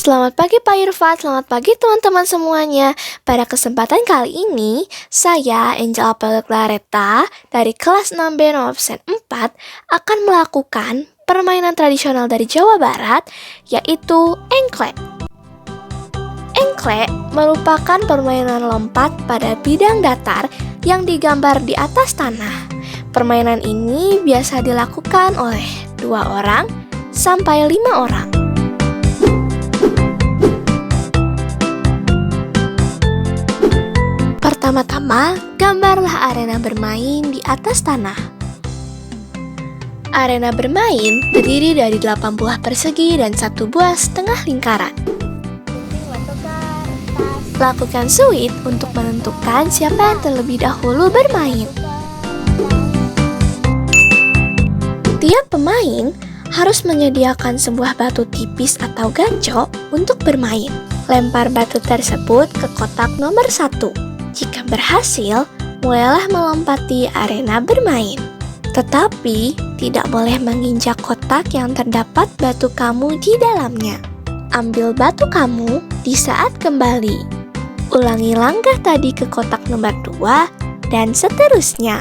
Selamat pagi Pak Irfan, selamat pagi teman-teman semuanya. Pada kesempatan kali ini, saya Angela Claretta dari kelas 6B nomor absen 4 akan melakukan permainan tradisional dari Jawa Barat, yaitu engklek. Engklek merupakan permainan lompat pada bidang datar yang digambar di atas tanah. Permainan ini biasa dilakukan oleh 2 orang sampai 5 orang. Pertama-tama, gambarlah arena bermain di atas tanah. Arena bermain terdiri dari 8 buah persegi dan 1 buah setengah lingkaran. Lakukan suit untuk menentukan siapa yang terlebih dahulu bermain. Tiap pemain harus menyediakan sebuah batu tipis atau gancok untuk bermain. Lempar batu tersebut ke kotak nomor 1. Jika berhasil, mulailah melompati arena bermain. Tetapi, tidak boleh menginjak kotak yang terdapat batu kamu di dalamnya. Ambil batu kamu di saat kembali. Ulangi langkah tadi ke kotak nomor 2 dan seterusnya.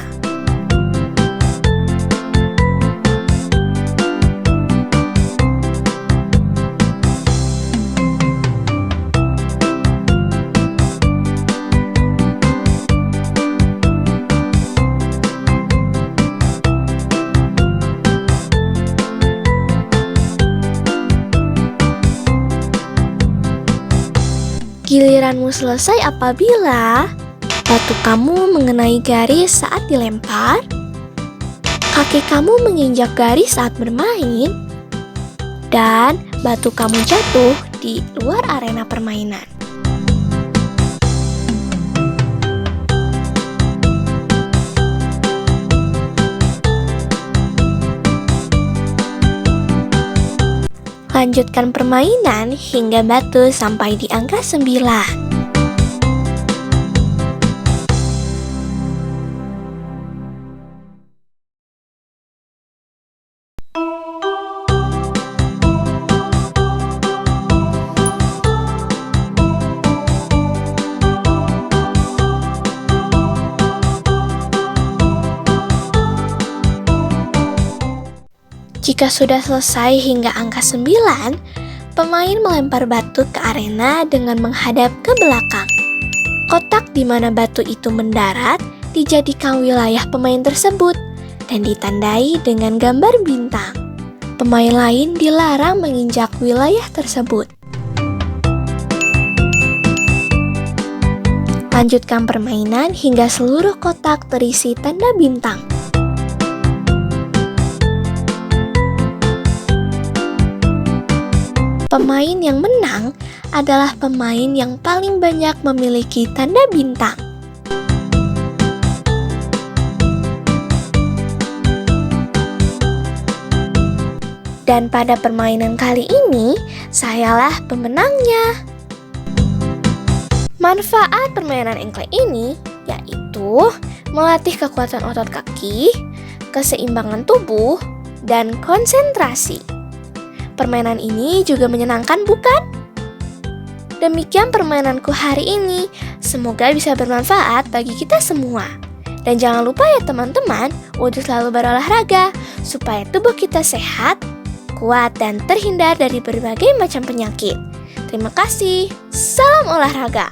Giliranmu selesai apabila batu kamu mengenai garis saat dilempar, kaki kamu menginjak garis saat bermain, dan batu kamu jatuh di luar arena permainan. Lanjutkan permainan hingga batu sampai di angka 9. Jika sudah selesai hingga angka 9, pemain melempar batu ke arena dengan menghadap ke belakang. Kotak di mana batu itu mendarat dijadikan wilayah pemain tersebut dan ditandai dengan gambar bintang. Pemain lain dilarang menginjak wilayah tersebut. Lanjutkan permainan hingga seluruh kotak terisi tanda bintang. Pemain yang menang adalah pemain yang paling banyak memiliki tanda bintang. Dan pada permainan kali ini, sayalah pemenangnya. Manfaat permainan engklek ini yaitu melatih kekuatan otot kaki, keseimbangan tubuh, dan konsentrasi. Permainan ini juga menyenangkan, bukan? Demikian permainanku hari ini. Semoga bisa bermanfaat bagi kita semua. Dan jangan lupa ya teman-teman, untuk selalu berolahraga supaya tubuh kita sehat, kuat, dan terhindar dari berbagai macam penyakit. Terima kasih. Salam olahraga.